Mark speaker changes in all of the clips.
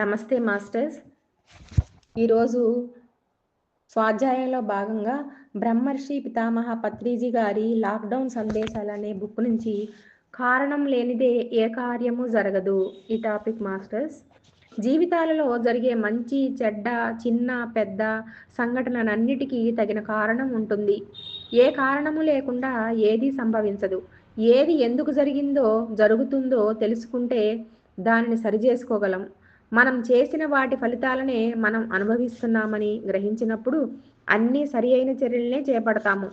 Speaker 1: నమస్తే మాస్టర్స్. ఈరోజు స్వాధ్యాయంలో భాగంగా బ్రహ్మర్షి పితామహ పత్రిజీ గారి లాక్డౌన్ సందేశాలు అనే బుక్ నుంచి కారణం లేనిదే ఏ కార్యము జరగదు ఈ టాపిక్ మాస్టర్స్. జీవితాలలో జరిగే మంచి చెడ్డ చిన్న పెద్ద సంఘటనలన్నిటికీ తగిన కారణం ఉంటుంది. ఏ కారణము లేకుండా ఏది సంభవించదు. ఏది ఎందుకు జరిగిందో జరుగుతుందో తెలుసుకుంటే దానిని సరిచేసుకోగలం. మనం చేసిన వాటి ఫలితాలనే మనం అనుభవిస్తున్నామని గ్రహించినప్పుడు అన్నీ సరి అయిన చర్యలనే చేపడతాము.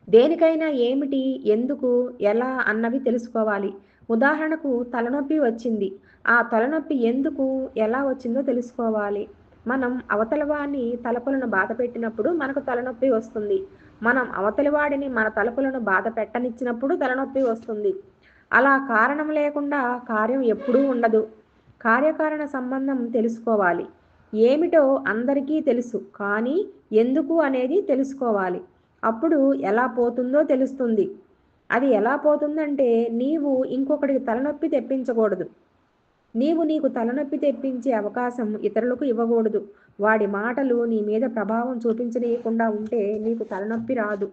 Speaker 1: దేనికైనా ఏమిటి, ఎందుకు, ఎలా అన్నవి తెలుసుకోవాలి. ఉదాహరణకు తలనొప్పి వచ్చింది. ఆ తలనొప్పి ఎందుకు, ఎలా వచ్చిందో తెలుసుకోవాలి. మనం అవతలవాడిని తలపులను బాధ పెట్టినప్పుడు మనకు తలనొప్పి వస్తుంది. మనం అవతలివాడిని మన తలపులను బాధ పెట్టనిచ్చినప్పుడు తలనొప్పి వస్తుంది. అలా కారణం లేకుండా కార్యం ఎప్పుడూ ఉండదు. కార్యకారణ సంబంధం తెలుసుకోవాలి. ఏమిటో అందరికీ తెలుసు, కానీ ఎందుకు అనేది తెలుసుకోవాలి. అప్పుడు ఎలా పోతుందో తెలుస్తుంది. అది ఎలా పోతుందంటే, నీవు ఇంకొకటికి తలనొప్పి తెప్పించకూడదు. నీకు తలనొప్పి తెప్పించే అవకాశం ఇతరులకు ఇవ్వకూడదు. వాడి మాటలు నీ మీద ప్రభావం చూపించనీయకుండా ఉంటే నీకు తలనొప్పి రాదు.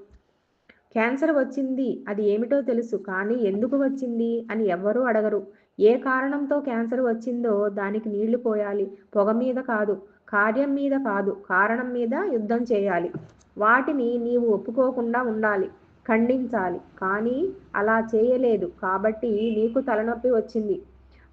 Speaker 1: క్యాన్సర్ వచ్చింది, అది ఏమిటో తెలుసు, కానీ ఎందుకు వచ్చింది అని ఎవ్వరూ అడగరు. ఏ కారణంతో క్యాన్సర్ వచ్చిందో దానికి నీళ్లు పోయాలి. పొగ మీద కాదు, కార్యం మీద కాదు, కారణం మీద యుద్ధం చేయాలి. వాటిని నీవు ఒప్పుకోకుండా ఉండాలి, ఖండించాలి. కానీ అలా చేయలేదు కాబట్టి నీకు తలనొప్పి వచ్చింది.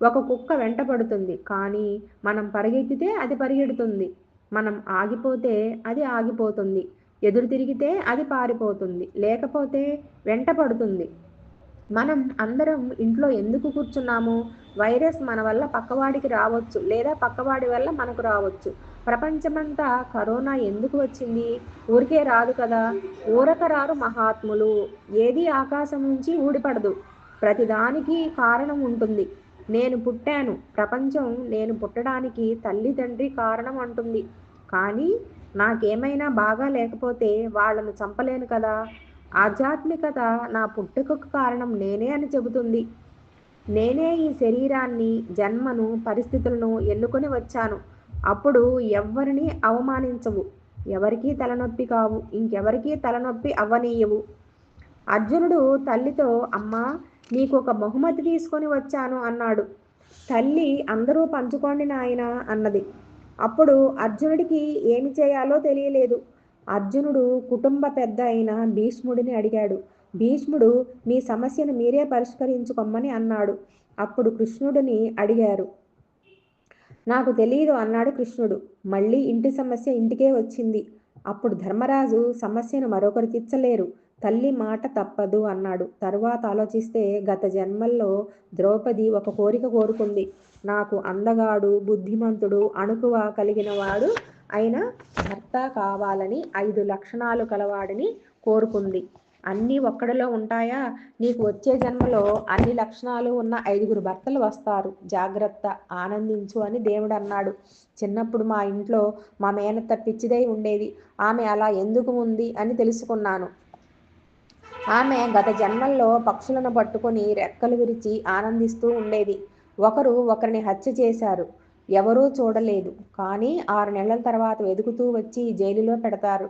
Speaker 1: ఒక కుక్క వెంట పడుతుంది, కానీ మనం పరిగెత్తితే అది పరిగెడుతుంది. మనం ఆగిపోతే అది ఆగిపోతుంది. ఎదురు తిరిగితే అది పారిపోతుంది, లేకపోతే వెంట పడుతుంది. మనం అందరం ఇంట్లో ఎందుకు కూర్చున్నాము? వైరస్ మన వల్ల పక్కవాడికి రావచ్చు, లేదా పక్కవాడి వల్ల మనకు రావచ్చు. ప్రపంచమంతా కరోనా ఎందుకు వచ్చింది? ఊరికే రాదు కదా. ఊరక రారు మహాత్ములు. ఏది ఆకాశం నుంచి ఊడిపడదు. ప్రతిదానికి కారణం ఉంటుంది. నేను పుట్టాను, ప్రపంచం నేను పుట్టడానికి తల్లి తండ్రి కారణం అంటుంది. కానీ నాకేమైనా బాగా లేకపోతే వాళ్లను చంపలేను కదా. ఆధ్యాత్మికత నా పుట్టుకకు కారణం నేనే అని చెబుతుంది. నేనే ఈ శరీరాన్ని, జన్మను, పరిస్థితులను ఎన్నుకొని వచ్చాను. అప్పుడు ఎవ్వరిని అవమానించవు, ఎవరికీ తలనొప్పి కావు, ఇంకెవరికీ తలనొప్పి అవ్వనీయవు. అర్జునుడు తల్లితో, అమ్మా, నీకు ఒక బహుమతి తీసుకొని వచ్చాను అన్నాడు. తల్లి, అందరూ పంచుకోండి నాయనా అన్నది. అప్పుడు అర్జునుడికి ఏమి చేయాలో తెలియలేదు. అర్జునుడు కుటుంబ పెద్ద అయిన భీష్ముడిని అడిగాడు. భీష్ముడు, మీ సమస్యను మీరే పరిష్కరించుకోమని అన్నాడు. అప్పుడు కృష్ణుడిని అడిగారు. నాకు తెలియదు అన్నాడు కృష్ణుడు. మళ్ళీ ఇంటి సమస్య ఇంటికే వచ్చింది. అప్పుడు ధర్మరాజు, సమస్యను మరొకరు తీర్చలేరు, తల్లి మాట తప్పదు అన్నాడు. తరువాత ఆలోచిస్తే, గత జన్మల్లో ద్రౌపది ఒక కోరిక కోరుకుంది. నాకు అందగాడు, బుద్ధిమంతుడు, అణుకువ కలిగిన వాడు అయిన భర్త కావాలని, 5 లక్షణాలు కలవాడిని కోరుకుంది. అన్నీ ఒక్కడిలో ఉంటాయా? నీకు వచ్చే జన్మలో అన్ని లక్షణాలు ఉన్న 5గురు భర్తలు వస్తారు. జాగ్రత్త, ఆనందించు అని దేవుడు అన్నాడు. చిన్నప్పుడు మా ఇంట్లో మా మేనత్త పిచ్చిదై ఉండేది. ఆమె అలా ఎందుకు ఉంది అని తెలుసుకున్నాను. ఆమె గత జన్మల్లో పక్షులను పట్టుకొని రెక్కలు విరిచి ఆనందిస్తూ ఉండేది. ఒకరిని హత్య చేశారు. ఎవరూ చూడలేదు. కానీ 6 నెలల తర్వాత వెతుకుతూ వచ్చి జైలులో పెడతారు.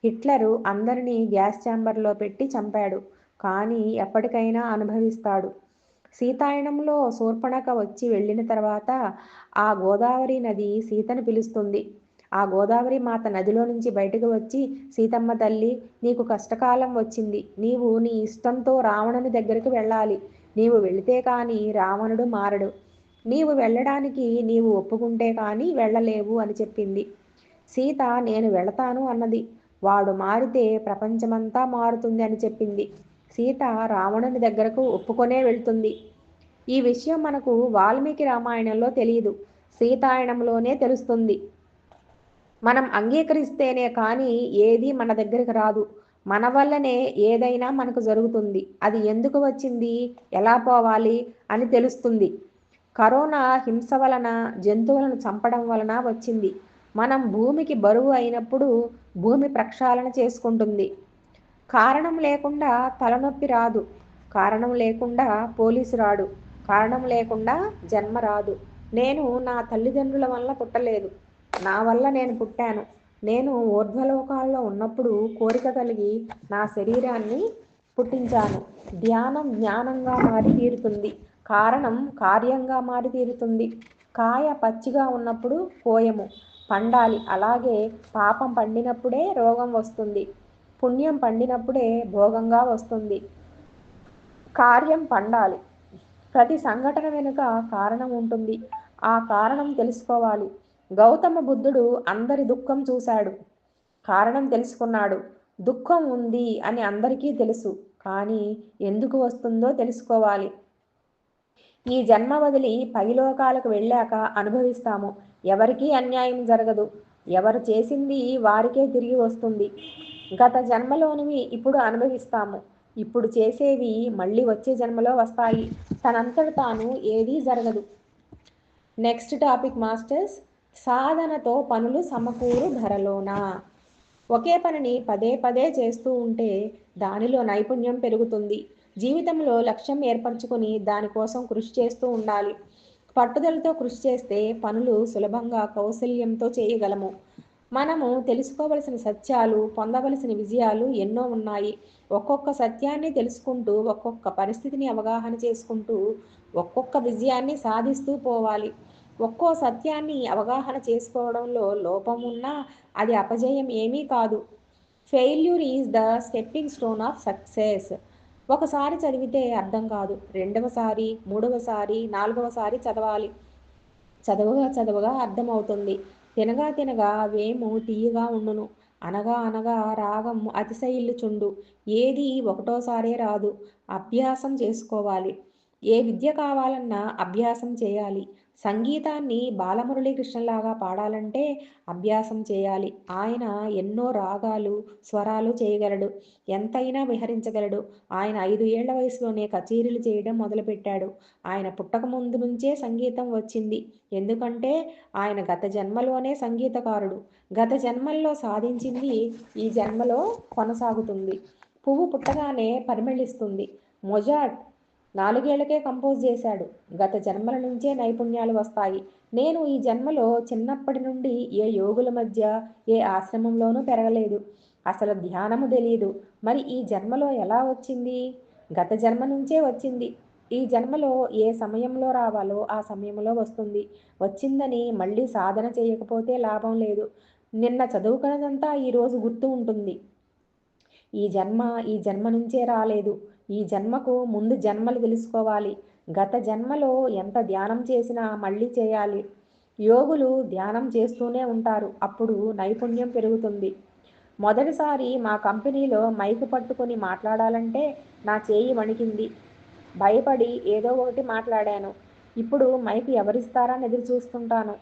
Speaker 1: హిట్లరు అందరినీ గ్యాస్ ఛాంబర్లో పెట్టి చంపాడు. కానీ ఎప్పటికైనా అనుభవిస్తాడు. సీతాయనంలో శూర్పణఖ వచ్చి వెళ్ళిన తర్వాత ఆ గోదావరి నది సీతను పిలుస్తుంది. ఆ గోదావరి మాత నదిలో నుంచి బయటకు వచ్చి, సీతమ్మ తల్లి, నీకు కష్టకాలం వచ్చింది. నీవు నీ ఇష్టంతో రావణుని దగ్గరికి వెళ్ళాలి. నీవు వెళితే కానీ రావణుడు మారడు. నీవు వెళ్ళడానికి నీవు ఒప్పుకుంటే కానీ వెళ్ళలేవు అని చెప్పింది. సీత నేను వెళతాను అన్నది. వాడు మారితే ప్రపంచమంతా మారుతుంది అని చెప్పింది. సీత రావణుని దగ్గరకు ఒప్పుకొనే వెళ్తుంది. ఈ విషయం మనకు వాల్మీకి రామాయణంలో తెలియదు, సీతాయనంలోనే తెలుస్తుంది. మనం అంగీకరిస్తేనే కానీ ఏది మన దగ్గరికి రాదు. మన వల్లనే ఏదైనా మనకు జరుగుతుంది. అది ఎందుకు వచ్చింది, ఎలా పోవాలి అని తెలుస్తుంది. కరోనా హింస వలన, జంతువులను చంపడం వలన వచ్చింది. మనం భూమికి బరువు అయినప్పుడు భూమి ప్రక్షాళన చేసుకుంటుంది. కారణం లేకుండా తలనొప్పి రాదు, కారణం లేకుండా పోలీసు రాడు, కారణం లేకుండా జన్మ రాదు. నేను నా తల్లిదండ్రుల వల్ల పుట్టలేదు, నా వల్ల నేను పుట్టాను. నేను ఊర్ధ్వలోకాల్లో ఉన్నప్పుడు కోరిక కలిగి నా శరీరాన్ని పుట్టించాను. ధ్యానం జ్ఞానంగా మారి తీరుతుంది, కారణం కార్యంగా మారి తీరుతుంది. కాయ పచ్చిగా ఉన్నప్పుడు కోయము పండాలి, అలాగే పాపం పండినప్పుడే రోగం వస్తుంది, పుణ్యం పండినప్పుడే భోగంగా వస్తుంది. కార్యం పండాలి. ప్రతి సంఘటన వెనుక కారణం ఉంటుంది, ఆ కారణం తెలుసుకోవాలి. గౌతమ బుద్ధుడు అందరి దుఃఖం చూశాడు, కారణం తెలుసుకున్నాడు. దుఃఖం ఉంది అని అందరికీ తెలుసు, కానీ ఎందుకు వస్తుందో తెలుసుకోవాలి. ఈ జన్మ వదిలి పైలోకాలకు వెళ్ళాక అనుభవిస్తాము. ఎవరికీ అన్యాయం జరగదు, ఎవరు చేసింది వారికే తిరిగి వస్తుంది. గత జన్మలోనివి ఇప్పుడు అనుభవిస్తాము, ఇప్పుడు చేసేవి మళ్ళీ వచ్చే జన్మలో వస్తాయి. తనంతట తాను ఏదీ జరగదు. నెక్స్ట్ టాపిక్ మాస్టర్స్, సాధనతో పనులు సమకూరు ధరలోనా. ఒకే పనిని పదే పదే చేస్తూ ఉంటే దానిలో నైపుణ్యం పెరుగుతుంది. జీవితంలో లక్ష్యం ఏర్పరచుకొని దానికోసం కృషి చేస్తూ ఉండాలి. పట్టుదలతో కృషి చేస్తే పనులు సులభంగా కౌశల్యంతో చేయగలము. మనము తెలుసుకోవలసిన సత్యాలు, పొందవలసిన విజయాలు ఎన్నో ఉన్నాయి. ఒక్కొక్క సత్యాన్ని తెలుసుకుంటూ, ఒక్కొక్క పరిస్థితిని అవగాహన చేసుకుంటూ, ఒక్కొక్క విజయాన్ని సాధిస్తూ పోవాలి. ఒక్కో సత్యాన్ని అవగాహన చేసుకోవడంలో లోపం ఉన్నా అది అపజయం ఏమీ కాదు. Failure is the stepping stone of success. ఒకసారి చదివితే అర్థం కాదు, రెండవసారి, మూడవసారి, నాలుగవసారి చదవాలి. చదవగా చదవగా అర్థమవుతుంది. తినగా తినగా వేము తీయగా ఉండును, అనగా అనగా రాగం అతిశయిల్లుచుండు. ఏది ఒకటోసారే రాదు, అభ్యాసం చేసుకోవాలి. ఏ విద్య కావాలన్నా అభ్యాసం చేయాలి. సంగీతాన్ని బాలమురళీకృష్ణలాగా పాడాలంటే అభ్యాసం చేయాలి. ఆయన ఎన్నో రాగాలు, స్వరాలు చేయగలడు, ఎంతైనా విహరించగలడు. ఆయన 5 ఏళ్ల వయసులోనే కచేరీలు చేయడం మొదలుపెట్టాడు. ఆయన పుట్టక ముందు నుంచే సంగీతం వచ్చింది, ఎందుకంటే ఆయన గత జన్మలోనే సంగీతకారుడు. గత జన్మల్లో సాధించింది ఈ జన్మలో కొనసాగుతుంది. పువ్వు పుట్టగానే పరిమళిస్తుంది. మొజార్ట్ 4 ఏళ్లకే కంపోజ్ చేశాడు. గత జన్మల నుంచే నైపుణ్యాలు వస్తాయి. నేను ఈ జన్మలో చిన్నప్పటి నుండి ఏ యోగుల మధ్య, ఏ ఆశ్రమంలోనూ పెరగలేదు. అసలు ధ్యానము తెలియదు. మరి ఈ జన్మలో ఎలా వచ్చింది? గత జన్మ నుంచే వచ్చింది. ఈ జన్మలో ఏ సమయంలో రావాలో ఆ సమయంలో వస్తుంది. వచ్చిందని మళ్ళీ సాధన చేయకపోతే లాభం లేదు. నిన్న చదువుకున్నదంతా ఈరోజు గుర్తు ఉంటుంది. ఈ జన్మ నుంచే రాలేదు. ఈ జన్మకు ముందు జన్మలు తెలుసుకోవాలి. గత జన్మలో ఎంత ధ్యానం చేసినా మళ్ళీ చేయాలి. యోగులు ధ్యానం చేస్తూనే ఉంటారు, అప్పుడు నైపుణ్యం పెరుగుతుంది. మొదటిసారి మా కంపెనీలో మైకు పట్టుకొని మాట్లాడాలంటే నా చేయి వణికింది. భయపడి ఏదో ఒకటి మాట్లాడాను. ఇప్పుడు మైకు ఎవరిస్తారని ఎదురు చూస్తుంటాను.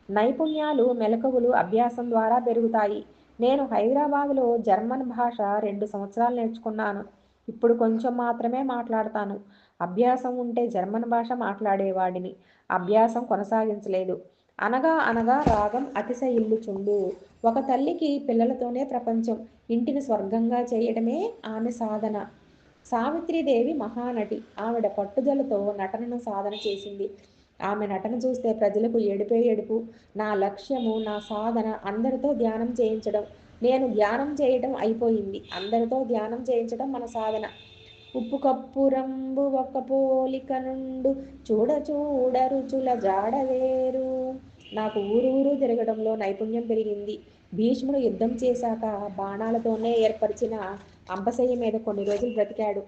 Speaker 1: నైపుణ్యాలు, మెలకువలు అభ్యాసం ద్వారా పెరుగుతాయి. నేను హైదరాబాదులో జర్మన్ భాష 2 సంవత్సరాలు నేర్చుకున్నాను. ఇప్పుడు కొంచెం మాత్రమే మాట్లాడతాను. అభ్యాసం ఉంటే జర్మన్ భాష మాట్లాడేవాడిని. అభ్యాసం కొనసాగించలేదు. అనగా అనగా రాగం అతిశయిల్లుచుండు. ఒక తల్లికి పిల్లలతోనే ప్రపంచం. ఇంటిని స్వర్గంగా చేయడమే ఆమె సాధన. సావిత్రీదేవి మహానటి. ఆవిడ పట్టుదలతో నటనను సాధన చేసింది. ఆమె నటన చూస్తే ప్రజలకు ఏడుపే ఏడుపు. నా లక్ష్యము, నా సాధన అందరితో ధ్యానం చేయించడం. నేను ధ్యానం చేయడం అయిపోయింది, అందరితో ధ్యానం చేయించడం మన సాధన. ఉప్పు కప్పు రంబు ఒక పోలిక నుండు, చూడ చూడ రుచుల జాడవేరు. నాకు ఊరూరు తిరగడంలో నైపుణ్యం పెరిగింది. భీష్ముడు యుద్ధం చేశాక బాణాలతోనే ఏర్పరిచిన అంపశయ్య మీద కొన్ని రోజులు బ్రతికాడు.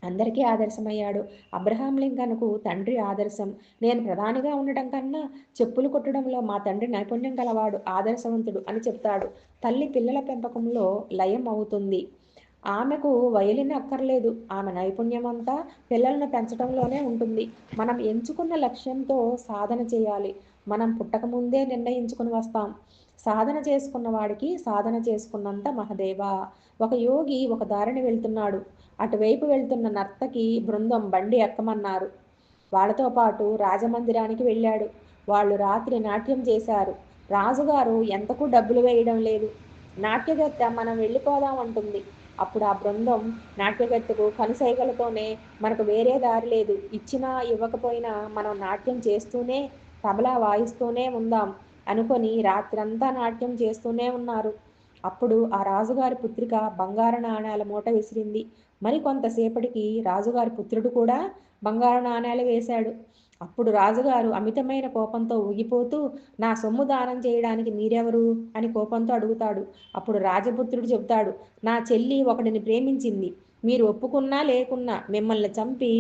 Speaker 1: అందరికీ ఆదర్శమయ్యాడు. అబ్రహాం లింకన్కు తండ్రి ఆదర్శం. నేను ప్రధానిగా ఉండటం కన్నా చెప్పులు కొట్టడంలో మా తండ్రి నైపుణ్యం గలవాడు, ఆదర్శవంతుడు అని చెప్తాడు. తల్లి పిల్లల పెంపకంలో లయం అవుతుంది. ఆమెకు వయలిన్ అక్కర్లేదు. ఆమె నైపుణ్యం అంతా పిల్లలను పెంచడంలోనే ఉంటుంది. మనం ఎంచుకున్న లక్ష్యంతో సాధన చేయాలి. మనం పుట్టకముందే నిర్ణయించుకుని వస్తాం. సాధన చేసుకున్న వాడికి సాధన చేసుకున్నంత మహదేవ. ఒక యోగి ఒక దారిని వెళ్తున్నాడు. అటువైపు వెళ్తున్న నర్తకి బృందం బండి ఎక్కమన్నారు. వాళ్ళతో పాటు రాజమందిరానికి వెళ్ళాడు. వాళ్ళు రాత్రి నాట్యం చేశారు. రాజుగారు ఎంతకు డబ్బులు వేయడం లేదు. నాట్యగత్తె మనం వెళ్ళిపోదాం అంటుంది. అప్పుడు ఆ బృందం నాట్యగత్తెకు కనుసైగలతోనే మనకు వేరే దారి లేదు, ఇచ్చినా ఇవ్వకపోయినా మనం నాట్యం చేస్తూనే తబలా వాయిస్తూనే ఉందాం అనుకొని రాత్రంతా నాట్యం చేస్తూనే ఉన్నారు. అప్పుడు ఆ రాజుగారి పుత్రిక బంగారు నాణేల మూట విసిరింది. మరి కొంతసేపటికి రాజుగారి పుత్రుడు కూడా బంగారు నాణేలు వేశాడు. అప్పుడు రాజుగారు అమితమైన కోపంతో ఊగిపోతూ, నా సొమ్ము దానం చేయడానికి మీరెవరు అని కోపంతో అడుగుతాడు. అప్పుడు రాజపుత్రుడు చెబుతాడు, నా చెల్లి ఒకడిని ప్రేమించింది. మీరు ఒప్పుకున్నా లేకున్నా మిమ్మల్ని చంపి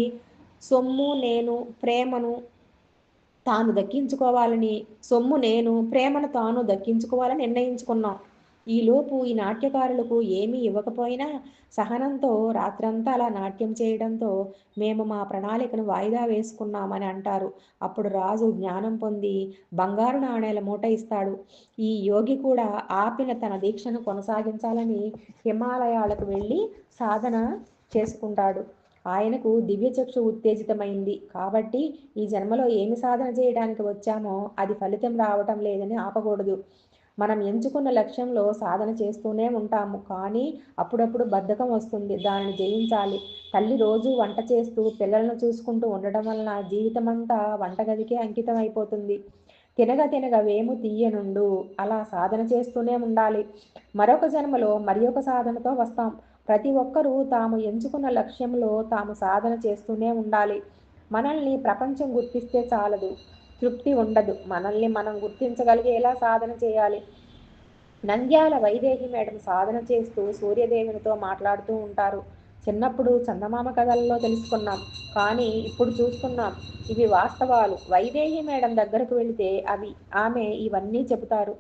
Speaker 1: సొమ్ము నేను ప్రేమను తాను దక్కించుకోవాలని సొమ్ము నేను ప్రేమను తాను దక్కించుకోవాలని నిర్ణయించుకున్నాం. ఈలోపు ఈ నాట్యకారులకు ఏమీ ఇవ్వకపోయినా సహనంతో రాత్రంతా అలా నాట్యం చేయడంతో మేము మా ప్రణాళికను వాయిదా వేసుకున్నామని అంటారు. అప్పుడు రాజు జ్ఞానం పొంది బంగారు నాణేల మూట ఇస్తాడు. ఈ యోగి కూడా ఆపిన తన దీక్షను కొనసాగించాలని హిమాలయాలకు వెళ్ళి సాధన చేసుకుంటాడు. ఆయనకు దివ్యచక్షు ఉత్తేజితమైంది కాబట్టి ఈ జన్మలో ఏమి సాధన చేయడానికి వచ్చామో అది ఫలితం రావటం లేదని ఆపకూడదు. మనం ఎంచుకున్న లక్ష్యంలో సాధన చేస్తూనే ఉంటాము, కానీ అప్పుడప్పుడు బద్ధకం వస్తుంది. దానిని జయించాలి. తల్లి రోజు వంట చేస్తూ పిల్లలను చూసుకుంటూ ఉండడం వలన జీవితమంతా వంటగదికే అంకితం అయిపోతుంది. తినగ వేము తీయనుండు. అలా సాధన చేస్తూనే ఉండాలి. మరొక జన్మలో మరి ఒక సాధనతో వస్తాం. ప్రతి ఒక్కరూ తాము ఎంచుకున్న లక్ష్యంలో తాము సాధన చేస్తూనే ఉండాలి. మనల్ని ప్రపంచం గుర్తిస్తే చాలదు, తృప్తి ఉండదు. మనల్ని మనం గుర్తించగలిగేలా సాధన చేయాలి. నంద్యాల వైదేహి మేడం సాధన చేస్తూ సూర్యదేవునితో మాట్లాడుతూ ఉంటారు. చిన్నప్పుడు చందమామ కథలలో తెలుసుకున్నాం, కానీ ఇప్పుడు చూస్తున్నాం. ఇవి వాస్తవాలు. వైదేహి మేడం దగ్గరకు వెళితే ఆమె ఇవన్నీ చెబుతారు.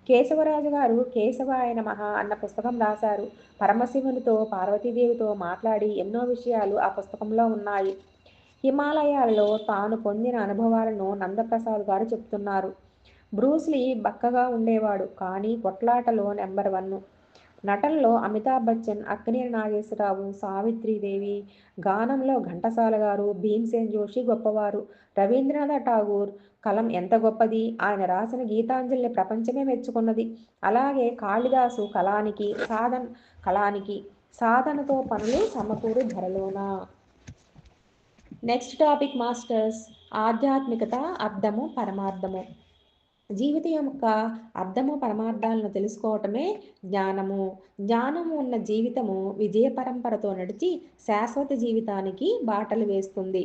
Speaker 1: కేశవరాజు గారు కేశవాయ నమః అన్న పుస్తకం రాశారు. పరమశివునితో పార్వతీదేవితో మాట్లాడి ఎన్నో విషయాలు ఆ పుస్తకంలో ఉన్నాయి. హిమాలయాలలో తాను పొందిన అనుభవాలను నందప్రసాద్ గారు చెప్తున్నారు. బ్రూస్లీ బక్కగా ఉండేవాడు, కానీ కొట్లాటలో నెంబర్ 1. నటనలో అమితాబ్ బచ్చన్, అక్కినేని నాగేశ్వరరావు, సావిత్రిదేవి, గానంలో ఘంటసాల గారు, భీమ్సేన్ జోషి గొప్పవారు. రవీంద్రనాథ్ ఠాగూర్ కలం ఎంత గొప్పది, ఆయన రాసిన గీతాంజలిని ప్రపంచమే మెచ్చుకున్నది. అలాగే కాళిదాసు కళానికి సాధనతో పనులు సమకూరు ధరలోన. నెక్స్ట్ టాపిక్ మాస్టర్స్, ఆధ్యాత్మికత, అర్థము, పరమార్థము. జీవితం యొక్క అర్థము పరమార్థాలను తెలుసుకోవటమే జ్ఞానము. జ్ఞానము ఉన్న జీవితము విజయ పరంపరతో నడిచి శాశ్వత జీవితానికి బాటలు వేస్తుంది.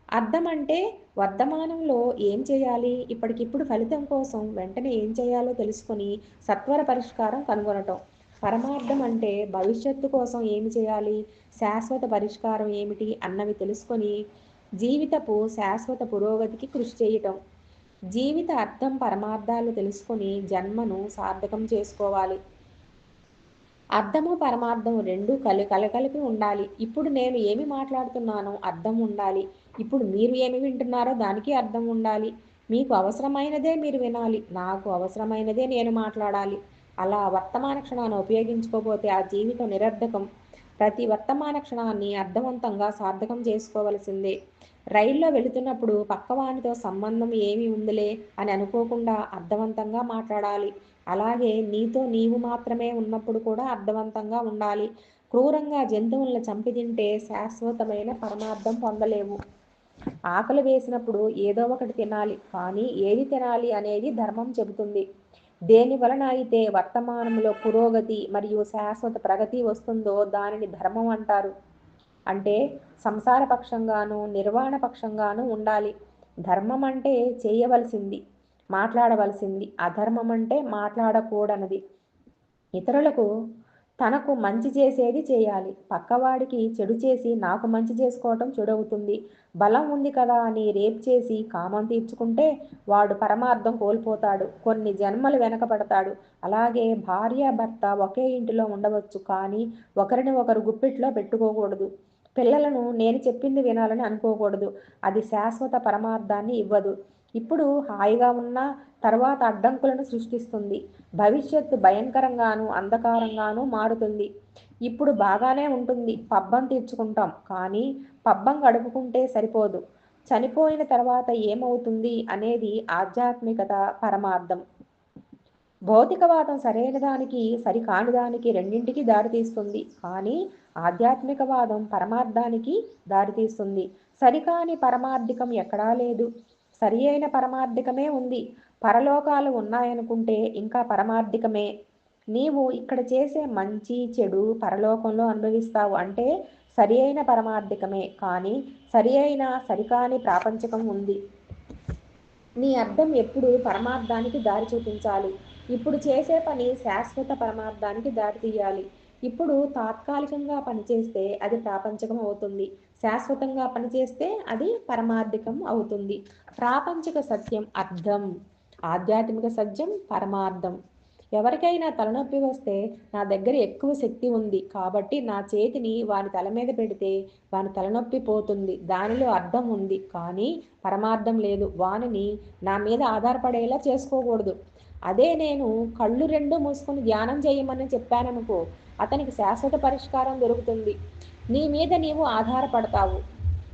Speaker 1: అర్థం అంటే వర్ధమానంలో ఏం చేయాలి, ఇప్పటికిప్పుడు ఫలితం కోసం వెంటనే ఏం చేయాలో తెలుసుకొని సత్వర పరిష్కారం కనుగొనటం. పరమార్థం అంటే భవిష్యత్తు కోసం ఏమి చేయాలి, శాశ్వత పరిష్కారం ఏమిటి అన్నవి తెలుసుకొని జీవితపు శాశ్వత పురోగతికి కృషి చేయటం. జీవిత అర్థం పరమార్థాలు తెలుసుకొని జన్మను సార్థకం చేసుకోవాలి. అర్థము పరమార్థం రెండు కలగలిపి ఉండాలి. ఇప్పుడు నేను ఏమి మాట్లాడుతున్నానో అర్థం ఉండాలి. ఇప్పుడు మీరు ఏమి వింటున్నారో దానికి అర్థం ఉండాలి. మీకు అవసరమైనదే మీరు వినాలి, నాకు అవసరమైనదే నేను మాట్లాడాలి. అలా వర్తమాన క్షణాన్ని ఉపయోగించుకోకపోతే ఆ జీవితం నిరర్ధకం. ప్రతి వర్తమాన క్షణాన్ని అర్థవంతంగా సార్థకం చేసుకోవలసిందే. రైల్లో వెళుతున్నప్పుడు పక్కవానితో సంబంధం ఏమి ఉందిలే అని అనుకోకుండా అర్థవంతంగా మాట్లాడాలి. అలాగే నీతో నీవు మాత్రమే ఉన్నప్పుడు కూడా అర్థవంతంగా ఉండాలి. క్రూరంగా జంతువులను చంపి తింటే శాశ్వతమైన పరమార్థం పొందలేవు. ఆకలి వేసినప్పుడు ఏదో ఒకటి తినాలి, కానీ ఏది తినాలి అనేది ధర్మం చెబుతుంది. దేని వలన అయితే వర్తమానంలో పురోగతి మరియు శాశ్వత ప్రగతి వస్తుందో దానిని ధర్మం అంటారు. అంటే సంసార పక్షంగాను నిర్వాణ పక్షంగాను ఉండాలి. ధర్మం అంటే చేయవలసింది, మాట్లాడవలసింది. అధర్మం అంటే మాట్లాడకూడనిది. ఇతరులకు తనకు మంచి చేసేది చేయాలి. పక్కవాడికి చెడు చేసి నాకు మంచి చేసుకోవటం చెడవుతుంది. బలం ఉంది కదా అని రేప్ చేసి కామం తీర్చుకుంటే వాడు పరమార్థం కోల్పోతాడు, కొన్ని జన్మలు వెనకబడతాడు. అలాగే భార్య భర్త ఒకే ఇంటిలో ఉండవచ్చు, కానీ ఒకరిని ఒకరు గుప్పిట్లో పెట్టుకోకూడదు. పిల్లలను నేను చెప్పింది వినాలని అనుకోకూడదు. అది శాశ్వత పరమార్థాన్ని ఇవ్వదు. ఇప్పుడు హాయిగా ఉన్న తర్వాత అడ్డంకులను సృష్టిస్తుంది. భవిష్యత్తు భయంకరంగాను అంధకారంగాను మారుతుంది. ఇప్పుడు బాగానే ఉంటుంది, పబ్బం తీర్చుకుంటాం, కానీ పబ్బం గడుపుకుంటే సరిపోదు. చనిపోయిన తర్వాత ఏమవుతుంది అనేది ఆధ్యాత్మికత, పరమార్థం. భౌతికవాదం సరైన దానికి సరికాని దానికి రెండింటికి దారితీస్తుంది, కానీ ఆధ్యాత్మికవాదం పరమార్థానికి దారితీస్తుంది. సరికాని పరమార్థికం ఎక్కడా లేదు. సరి అయిన పరమార్థికమే ఉంది. పరలోకాలు ఉన్నాయనుకుంటే ఇంకా పరమార్థికమే. నీవు ఇక్కడ చేసే మంచి చెడు పరలోకంలో అనుభవిస్తావు అంటే సరి అయిన పరమార్థికమే. కానీ సరి అయిన సరికాని ప్రాపంచికం ఉంది. నీ అర్థం ఎప్పుడు పరమార్థానికి దారి చూపించాలి. ఇప్పుడు చేసే పని శాశ్వత పరమార్థానికి దారి తీయాలి. ఇప్పుడు తాత్కాలికంగా పనిచేస్తే అది ప్రాపంచికం అవుతుంది. శాశ్వతంగా పనిచేస్తే అది పరమార్థికం అవుతుంది. ప్రాపంచిక సత్యం అర్థం, ఆధ్యాత్మిక సత్యం పరమార్థం. ఎవరికైనా తలనొప్పి వస్తే నా దగ్గర ఎక్కువ శక్తి ఉంది కాబట్టి నా చేతిని వాని తల మీద పెడితే వాని తలనొప్పి పోతుంది. దానిలో అర్థం ఉంది కానీ పరమార్థం లేదు. వానిని నా మీద ఆధారపడేలా చేసుకోకూడదు. అదే నేను కళ్ళు రెండు మూసుకొని ధ్యానం చేయమని చెప్పాననుకో, అతనికి శాశ్వత పరిష్కారం దొరుకుతుంది. నీ మీద నీవు ఆధారపడతావు.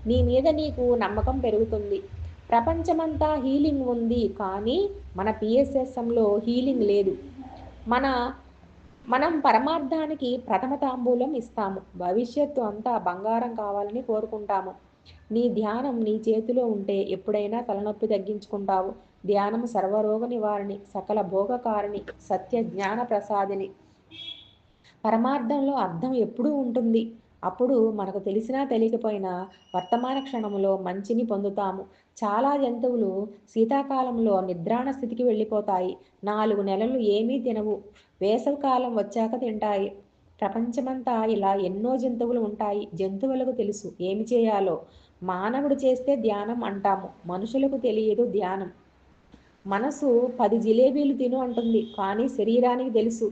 Speaker 1: నీ మీద నీకు నమ్మకం పెరుగుతుంది. ప్రపంచమంతా హీలింగ్ ఉంది కానీ మన పిఎస్ఎస్ఎంలో హీలింగ్ లేదు. మనం పరమార్థానికి ప్రథమ తాంబూలం ఇస్తాము. భవిష్యత్తు అంతా బంగారం కావాలని కోరుకుంటాము. నీ ధ్యానం నీ చేతిలో ఉంటే ఎప్పుడైనా తలనొప్పి తగ్గించుకుంటావు. ధ్యానం సర్వరోగ నివారణి, సకల భోగకారిణి, సత్య జ్ఞాన ప్రసాదిని. పరమార్థంలో అర్థం ఎప్పుడూ ఉంటుంది. అప్పుడు మనకు తెలిసినా తెలియకపోయినా వర్తమాన క్షణంలో మంచిని పొందుతాము. చాలా జంతువులు శీతాకాలంలో నిద్రాణ స్థితికి వెళ్ళిపోతాయి. 4 నెలలు ఏమీ తినవు. వేసవికాలం వచ్చాక తింటాయి. ప్రపంచమంతా ఇలా ఎన్నో జంతువులు ఉంటాయి. జంతువులకు తెలుసు ఏమి చేయాలో. మానవుడు చేస్తే ధ్యానం అంటాము. మనుషులకు తెలియదు ధ్యానం. మనసు 10 జిలేబీలు తిను అంటుంది కానీ శరీరానికి తెలుసు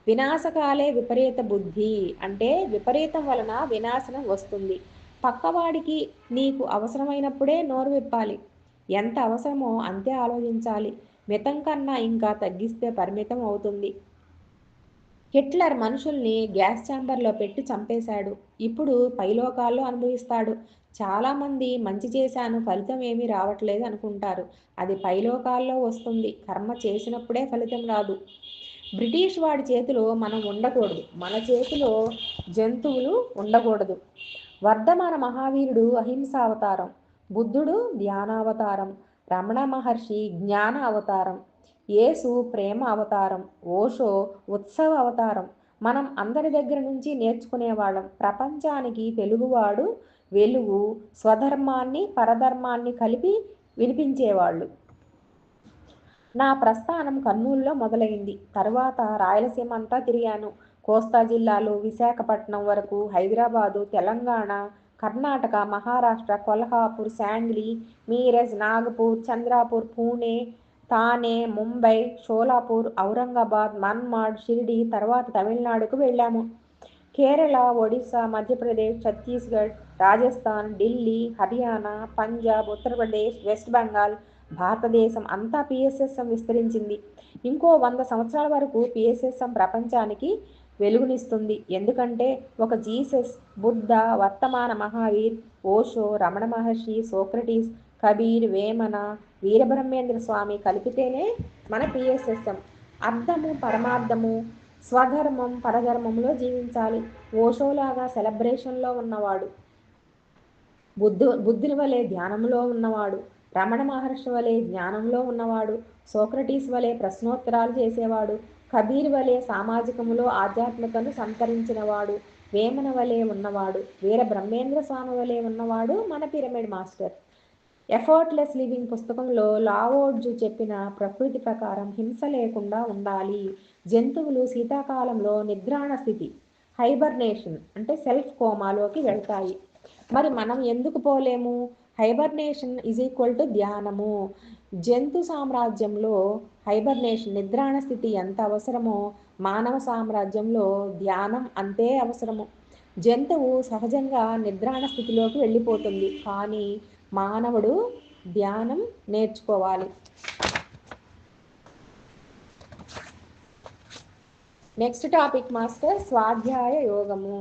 Speaker 1: వినాశకాలే విపరీత బుద్ధి అంటే విపరీతం వలన వినాశనం వస్తుంది. పక్కవాడికి నీకు అవసరమైనప్పుడే నోరు విప్పాలి. ఎంత అవసరమో అంతే ఆలోచించాలి. మితం కన్నా ఇంకా తగ్గిస్తే పరిమితం అవుతుంది. హిట్లర్ మనుషుల్ని గ్యాస్ ఛాంబర్లో పెట్టి చంపేశాడు. ఇప్పుడు పైలోకాల్లో అనుభవిస్తాడు. చాలామంది మంచి చేశాను ఫలితం ఏమీ రావట్లేదు అనుకుంటారు. అది పైలోకాల్లో వస్తుంది. కర్మ చేసినప్పుడే ఫలితం రాదు. బ్రిటిష్ వాడి చేతిలో మనం ఉండకూడదు. మన చేతిలో జంతువులు ఉండకూడదు. వర్ధమాన మహావీరుడు అహింస అవతారం, బుద్ధుడు ధ్యానావతారం, రమణ మహర్షి జ్ఞాన అవతారం, యేసు ప్రేమ అవతారం, ఓషో ఉత్సవ అవతారం. మనం అందరి దగ్గర నుంచి నేర్చుకునేవాళ్ళం. ప్రపంచానికి తెలుగువాడు వెలుగు, స్వధర్మాన్ని పరధర్మాన్ని కలిపి వినిపించేవాళ్ళు. నా ప్రస్థానం కర్నూలులో మొదలైంది. తరువాత రాయలసీమ అంతా తిరిగాను. కోస్తా జిల్లాలో విశాఖపట్నం వరకు, హైదరాబాదు, తెలంగాణ, కర్ణాటక, మహారాష్ట్ర, కొల్హాపూర్, శాంగ్లీ, మీరజ్, నాగపూర్, చంద్రాపూర్, పూణే, థానే, ముంబై, షోలాపూర్, ఔరంగాబాద్, మన్మాడ్, షిరిడి, తర్వాత తమిళనాడుకు వెళ్ళాము. కేరళ, ఒడిశా, మధ్యప్రదేశ్, ఛత్తీస్గఢ్, రాజస్థాన్, ఢిల్లీ, హర్యానా, పంజాబ్, ఉత్తరప్రదేశ్, వెస్ట్ బెంగాల్, భారతదేశం అంతా పిఎస్ఎస్ఎం విస్తరించింది. ఇంకో 100 సంవత్సరాల వరకు పిఎస్ఎస్ఎం ప్రపంచానికి వెలుగునిస్తుంది. ఎందుకంటే ఒక జీసస్, బుద్ధ, వర్తమాన మహావీర్, ఓషో, రమణ మహర్షి, సోక్రటీస్, కబీర్, వేమన, వీరబ్రహ్మేంద్ర స్వామి కలిపితేనే మన పిఎస్ఎస్ఎం. అర్థము పరమార్థము, స్వధర్మం పరధర్మంలో జీవించాలి. ఓషోలాగా సెలబ్రేషన్లో ఉన్నవాడు, బుద్ధుని వలె ధ్యానంలో ఉన్నవాడు, రమణ మహర్షి వలె జ్ఞానంలో ఉన్నవాడు, సోక్రటీస్ వలె ప్రశ్నోత్తరాలు చేసేవాడు, కబీర్ వలె సామాజికములో ఆధ్యాత్మికను సంతరించినవాడు, వేమన వలె ఉన్నవాడు, వీర బ్రహ్మేంద్ర స్వామి వలె ఉన్నవాడు మన పిరమిడ్ మాస్టర్. ఎఫర్ట్లెస్ లివింగ్ పుస్తకంలో లావోడ్జు చెప్పిన ప్రకృతి ప్రకారం హింస లేకుండా ఉండాలి. జంతువులు శీతాకాలంలో నిద్రాణ స్థితి, హైబర్నేషన్ అంటే సెల్ఫ్ కోమాలోకి వెళ్తాయి. మరి మనం ఎందుకు పోలేము? హైబర్నేషన్ = ధ్యానము. జంతు సామ్రాజ్యంలో హైబర్నేషన్ నిద్రాణ స్థితి ఎంత అవసరమో మానవ సామ్రాజ్యంలో ధ్యానం అంతే అవసరము. జంతువు సహజంగా నిద్రాణ స్థితిలోకి వెళ్ళిపోతుంది కానీ మానవుడు ధ్యానం నేర్చుకోవాలి. నెక్స్ట్ టాపిక్ మాస్టర్, స్వాధ్యాయ యోగము.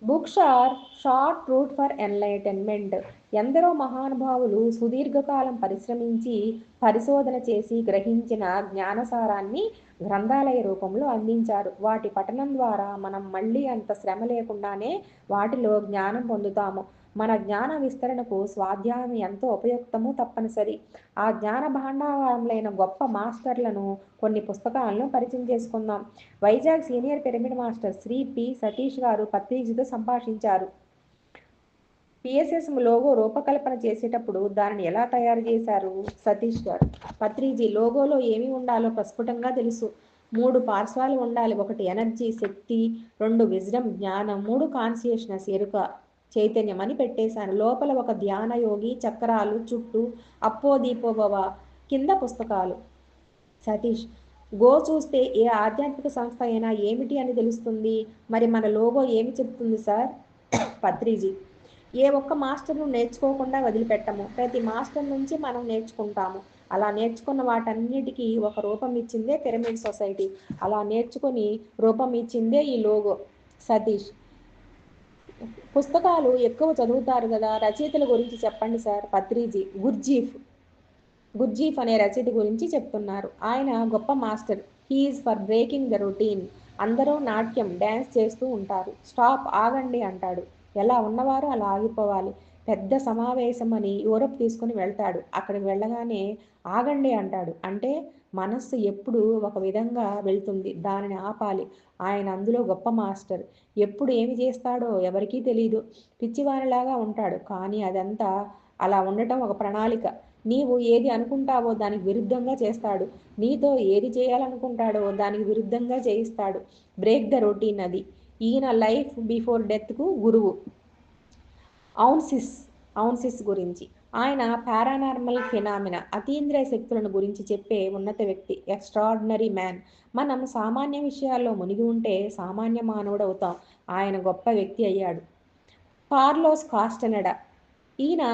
Speaker 1: Books are short route for enlightenment. ఎందరో మహానుభావులు సుదీర్ఘకాలం పరిశ్రమించి పరిశోధన చేసి గ్రహించిన జ్ఞానసారాన్ని గ్రంథాలయ రూపంలో అందించారు. వాటి పఠనం ద్వారా మనం మళ్ళీ అంత శ్రమ లేకుండానే వాటిలో జ్ఞానం పొందుతాము. మన జ్ఞాన విస్తరణకు స్వాధ్యాయం ఎంతో ఉపయుక్తము తప్పనిసరి. ఆ జ్ఞాన భాండాగారములైన గొప్ప మాస్టర్లను కొన్ని పుస్తకాలను పరిచయం చేసుకుందాం. Vizag senior pyramid master Shri P Satish గారు పత్రిజీతో సంభాషించారు. పిఎస్ఎస్ లోగో రూపకల్పన చేసేటప్పుడు దానిని ఎలా తయారు చేశారు సతీష్ గారు? పత్రిజీ లోగోలో ఏమి ఉండాలో ప్రస్ఫుటంగా తెలుసు. 3 పార్శ్వాలు ఉండాలి. 1 ఎనర్జీ శక్తి, 2 విజ్డమ్ జ్ఞానం, 3 కాన్షియస్నెస్ ఎరుక చైతన్యం అని పెట్టేశాను. లోపల ఒక ధ్యాన యోగి, చక్రాలు, చుట్టూ అప్పో దీపోభవ, కింద పుస్తకాలు. సతీష్ గో చూస్తే ఏ ఆధ్యాత్మిక సంస్థ అయినా ఏమిటి అని తెలుస్తుంది. మరి మన లోగో ఏమి చెప్తుంది సార్? పత్రిజీ ఏ ఒక్క మాస్టర్ను నేర్చుకోకుండా వదిలిపెట్టము. ప్రతి మాస్టర్ నుంచి మనం నేర్చుకుంటాము. అలా నేర్చుకున్న వాటన్నిటికీ ఒక రూపం ఇచ్చిందే పిరమిడ్ సొసైటీ. అలా నేర్చుకుని రూపం ఇచ్చిందే ఈ లోగో. సతీష్ పుస్తకాలు ఎక్కువ చదువుతారు కదా, రచయితల గురించి చెప్పండి సార్. పత్రిజీ గుర్జీఫ్ అనే రచయిత గురించి చెప్తున్నారు. ఆయన గొప్ప master. He's for breaking the routine. అందరూ నాట్యం డ్యాన్స్ చేస్తూ ఉంటారు. స్టాప్, ఆగండి అంటాడు. ఎలా ఉన్నవారు అలా ఆగిపోవాలి. పెద్ద సమావేశం అని యూరప్ తీసుకుని వెళ్తాడు. అక్కడికి వెళ్ళగానే ఆగండి అంటాడు. అంటే మనస్సు ఎప్పుడు ఒక విధంగా వెళ్తుంది, దానిని ఆపాలి. ఆయన అందులో గొప్ప మాస్టర్. ఎప్పుడు ఏమి చేస్తాడో ఎవరికీ తెలియదు. పిచ్చివానిలాగా ఉంటాడు. కానీ అదంతా అలా ఉండటం ఒక ప్రణాళిక. నీవు ఏది అనుకుంటావో దానికి విరుద్ధంగా చేస్తాడు. నీతో ఏది చేయాలనుకుంటాడో దానికి విరుద్ధంగా చేయిస్తాడు. బ్రేక్ ద రొటీన్ అది. ఈయన లైఫ్ బిఫోర్ డెత్కు గురువు. ఔన్సిస్ గురించి ఆయన పారానార్మల్ ఫినామినా, అతీంద్రియ శక్తులను గురించి చెప్పే ఉన్నత వ్యక్తి. Extraordinary man. మనం సామాన్య విషయాల్లో మునిగి ఉంటే సామాన్య మానవుడు అవుతాం. ఆయన గొప్ప వ్యక్తి అయ్యాడు. కార్లోస్ కాస్టనెడా ఈయన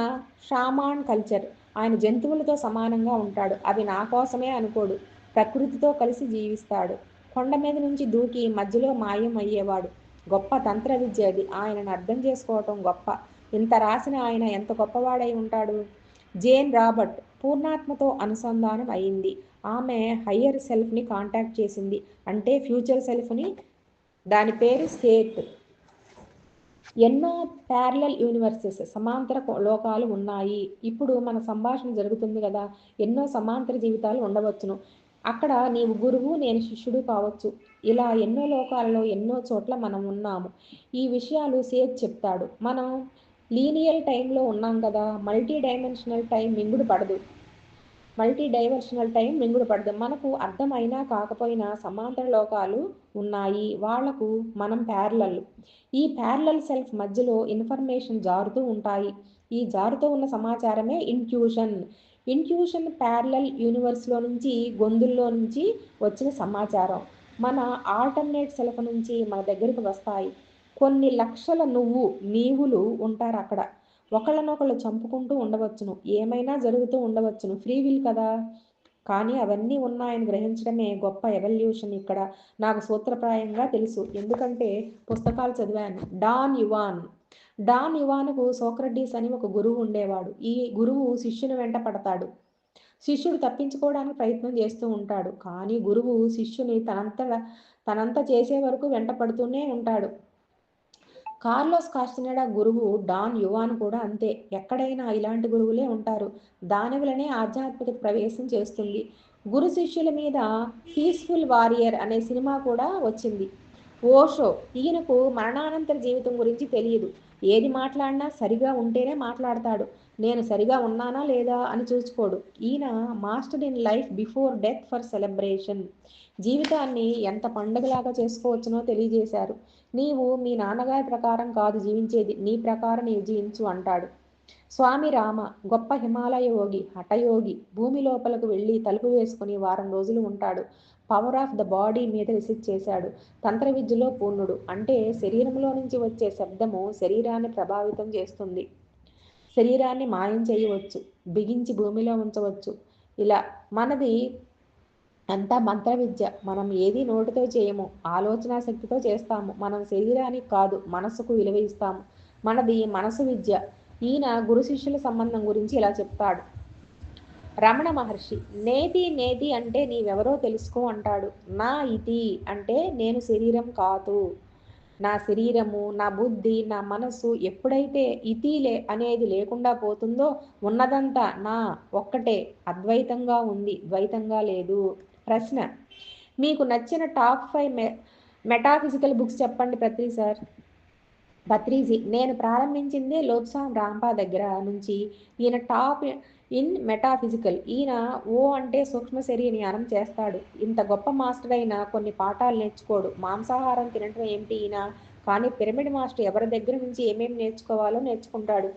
Speaker 1: షామాన్ కల్చర్. ఆయన జంతువులతో సమానంగా ఉంటాడు. అవి నా కోసమే అనుకోడు. ప్రకృతితో కలిసి జీవిస్తాడు. కొండ మీద నుంచి దూకి మధ్యలో మాయం అయ్యేవాడు. గొప్ప తంత్ర విద్య అది. ఆయనను అర్థం చేసుకోవటం గొప్ప. ఇంత రాసిన ఆయన ఎంత గొప్పవాడై ఉంటాడు. జేన్ రాబర్ట్ పూర్ణాత్మతో అనుసంధానం అయింది. ఆమె హయ్యర్ సెల్ఫ్ని కాంటాక్ట్ చేసింది. అంటే ఫ్యూచర్ సెల్ఫ్ని. దాని పేరు సేత్. ఎన్నో ప్యారలల్ యూనివర్సెస్, సమాంతర లోకాలు ఉన్నాయి. ఇప్పుడు మన సంభాషణ జరుగుతుంది కదా, ఎన్నో సమాంతర జీవితాలు ఉండవచ్చును. అక్కడ నీవు గురువు, నేను శిష్యుడు కావచ్చు. ఇలా ఎన్నో లోకాలలో ఎన్నో చోట్ల మనం ఉన్నాము. ఈ విషయాలు సేత్ చెప్తాడు. మనం లీనియల్ టైంలో ఉన్నాం కదా, మల్టీ డైమెన్షనల్ టైం మింగుడు పడదు. మనకు అర్థమైనా కాకపోయినా సమాంతర లోకాలు ఉన్నాయి. వాళ్లకు మనం ప్యారలల్. ఈ ప్యారలల్ సెల్ఫ్ మధ్యలో ఇన్ఫర్మేషన్ జారుతూ ఉంటాయి. ఈ జారుతూ ఉన్న సమాచారమే ఇంట్యూషన్ ప్యారలల్ యూనివర్స్లో నుంచి, గొంతుల్లో నుంచి వచ్చిన సమాచారం మన ఆల్టర్నేట్ సెల్ఫ్ నుంచి మన దగ్గరికి వస్తాయి. కొన్ని లక్షల నీవులు ఉంటారు అక్కడ. ఒకళ్ళనొకళ్ళు చంపుకుంటూ ఉండవచ్చును. ఏమైనా జరుగుతూ ఉండవచ్చును. ఫ్రీ విల్ కదా. కానీ అవన్నీ ఉన్నాయని గ్రహించడమే గొప్ప ఎవల్యూషన్. ఇక్కడ నాకు సూత్రప్రాయంగా తెలుసు, ఎందుకంటే పుస్తకాలు చదివాను. డాన్ యువాన్కు సోక్రటీస్ అని ఒక గురువు ఉండేవాడు. ఈ గురువు శిష్యుని వెంట పడతాడు. శిష్యుడు తప్పించుకోవడానికి ప్రయత్నం చేస్తూ ఉంటాడు. కానీ గురువు శిష్యుని తనంత చేసే వరకు వెంట పడుతూనే ఉంటాడు. కార్లోస్ కాస్టనెడా గురువు డాన్ యువాన్ కూడా అంతే. ఎక్కడైనా ఇలాంటి గురువులే ఉంటారు. దానవులనే ఆధ్యాత్మిక ప్రవేశం చేస్తుంది. గురు శిష్యుల మీద పీస్ఫుల్ వారియర్ అనే సినిమా కూడా వచ్చింది. ఓషో ఈయనకు మరణానంతర జీవితం గురించి తెలియదు. ఏది మాట్లాడినా సరిగా ఉంటేనే మాట్లాడతాడు. నేను సరిగా ఉన్నానా లేదా అని చూసుకోడు. ఈయన master in life before death for celebration. జీవితాన్ని ఎంత పండుగలాగా చేసుకోవచ్చునో తెలియజేశారు. నీవు మీ నాన్నగారి ప్రకారం కాదు జీవించేది, నీ ప్రకారం నీవు జీవించు అంటాడు. స్వామి రామ గొప్ప హిమాలయ యోగి, హఠయోగి. భూమి లోపలకు వెళ్ళి తలుపు వేసుకుని వారం రోజులు ఉంటాడు. పవర్ ఆఫ్ ద బాడీ మీద రీసెర్చ్ చేశాడు. తంత్ర విద్యలో పూర్ణుడు. అంటే శరీరంలో నుంచి వచ్చే శబ్దము శరీరాన్ని ప్రభావితం చేస్తుంది. శరీరాన్ని మాయం చేయవచ్చు, బిగించి భూమిలో ఉంచవచ్చు. ఇలా మనది అంతా మంత్ర విద్య. మనం ఏది నోటితో చేయము, ఆలోచన శక్తితో చేస్తాము. మనం శరీరానికి కాదు, మనసుకు విలువ ఇస్తాము. మనది మనసు విద్య. ఈయన గురు శిష్యుల సంబంధం గురించి ఇలా చెప్తాడు. రమణ మహర్షి నేతి అంటే నీవెవరో తెలుసుకో అంటాడు. నా ఇతి అంటే నేను శరీరం కాదు. నా శరీరము, నా బుద్ధి, నా మనస్సు ఎప్పుడైతే ఇతీలే అనేది లేకుండా పోతుందో ఉన్నదంతా నా ఒక్కటే అద్వైతంగా ఉంది, ద్వైతంగా లేదు. ప్రశ్న: మీకు నచ్చిన టాప్ 5 మెటాఫిజికల్ బుక్స్ చెప్పండి పత్రి సార్. పత్రిజీ: నేను ప్రారంభించిందే లోక్సాం రాంపా దగ్గర నుంచి. ఈయన టాప్ ఇన్ మెటాఫిజికల్. ఈయన ఓ అంటే సూక్ష్మ శరీరం చేస్తాడు. ఇంత గొప్ప మాస్టర్ అయినా కొన్ని పాఠాలు నేర్చుకోడు. మాంసాహారం తినటం ఏమిటి ఈయన? కానీ పిరమిడ్ మాస్టర్ ఎవరి దగ్గర నుంచి ఏమేమి నేర్చుకోవాలో నేర్చుకుంటాడు,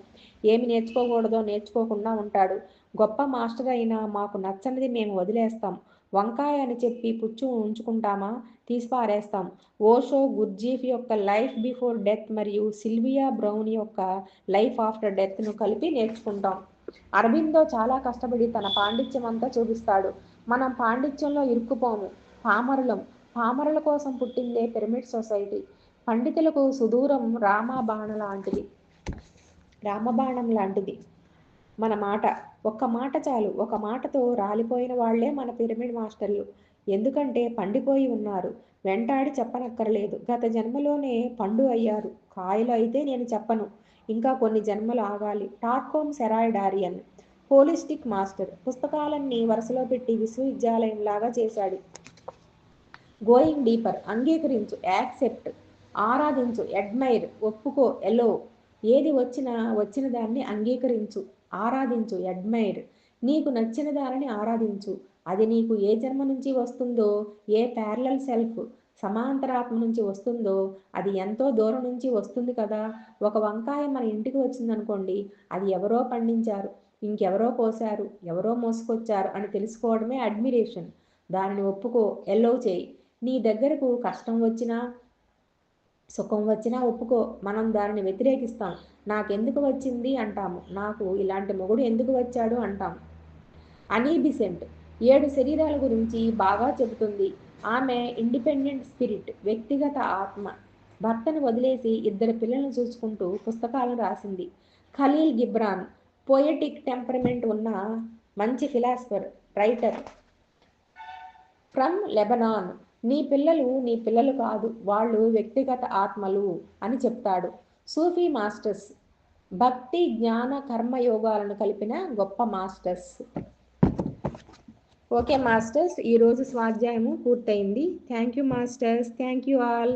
Speaker 1: ఏమి నేర్చుకోకూడదో నేర్చుకోకుండా ఉంటాడు. గొప్ప మాస్టర్ అయినా మాకు నచ్చనిది మేము వదిలేస్తాం. వంకాయ అని చెప్పి పుచ్చు ఉంచుకుంటామా? తీసి పారేస్తాం. ఓషో గుర్జీఫ్ యొక్క లైఫ్ బిఫోర్ డెత్ మరియు సిల్వియా బ్రౌన్ యొక్క లైఫ్ ఆఫ్టర్ డెత్ను కలిపి నేర్చుకుంటాం. అరబిందో చాలా కష్టపడి తన పాండిత్యం అంతా చూపిస్తాడు. మనం పాండిత్యంలో ఇరుక్కుపోము. పామరుల కోసం పుట్టిందే పిరమిడ్ సొసైటీ. పండితులకు సుదూరం రామబాణం లాంటిది మన మాట. ఒక్క మాట చాలు. ఒక మాటతో రాలిపోయిన వాళ్లే మన పిరమిడ్ మాస్టర్లు. ఎందుకంటే పండిపోయి ఉన్నారు. వెంటాడి చెప్పనక్కర్లేదు. గత జన్మలోనే పండు అయ్యారు. కాయలు అయితే నేను చెప్పను. ఇంకా కొన్ని జన్మలు ఆగాలి. టార్కోమ్ సెరాయ్ డారియన్ హోలిస్టిక్ మాస్టర్. పుస్తకాలన్నీ వరుసలో పెట్టి విశ్వవిద్యాలయంలాగా చేశాడు. Going deeper. అంగీకరించు, యాక్సెప్ట్. ఆరాధించు, అడ్మైర్. ఒప్పుకో, ఎలో. ఏది వచ్చిన దాన్ని అంగీకరించు, ఆరాధించు, అడ్మైర్. నీకు నచ్చిన దానిని ఆరాధించు. అది నీకు ఏ జన్మ నుంచి వస్తుందో, ఏ ప్యారలల్ సెల్ఫ్ సమాంతరాత్మ నుంచి వస్తుందో, అది ఎంతో దూరం నుంచి వస్తుంది కదా. ఒక వంకాయ మన ఇంటికి వచ్చిందనుకోండి, అది ఎవరో పండించారు, ఇంకెవరో కోసారు, ఎవరో మోసుకొచ్చారు అని తెలుసుకోవడమే అడ్మిరేషన్. దానిని ఒప్పుకో, ఎల్లో చేయి. నీ దగ్గరకు కష్టం వచ్చినా సుఖం వచ్చినా ఒప్పుకో. మనం దానిని వ్యతిరేకిస్తాం. నాకెందుకు వచ్చింది అంటాము. నాకు ఇలాంటి మొగుడు ఎందుకు వచ్చాడు అంటాం. అనీ బిసెంట్ 7 శరీరాల గురించి బాగా చెబుతుంది. ఆమె ఇండిపెండెంట్ స్పిరిట్, వ్యక్తిగత ఆత్మ. భర్తను వదిలేసి 2 పిల్లలను చూసుకుంటూ పుస్తకాలను రాసింది. ఖలీల్ గిబ్రాన్ పోయటిక్ టెంపరమెంట్ ఉన్న మంచి ఫిలాసఫర్, రైటర్ ఫ్రమ్ లెబనాన్. నీ పిల్లలు కాదు, వాళ్ళు వ్యక్తిగత ఆత్మలు అని చెప్తాడు. సూఫీ మాస్టర్స్ భక్తి, జ్ఞాన, కర్మయోగాలను కలిపిన గొప్ప మాస్టర్స్. ఓకే మాస్టర్స్, ఈరోజు స్వాధ్యాయము పూర్తయింది. Thank you masters. Thank you all.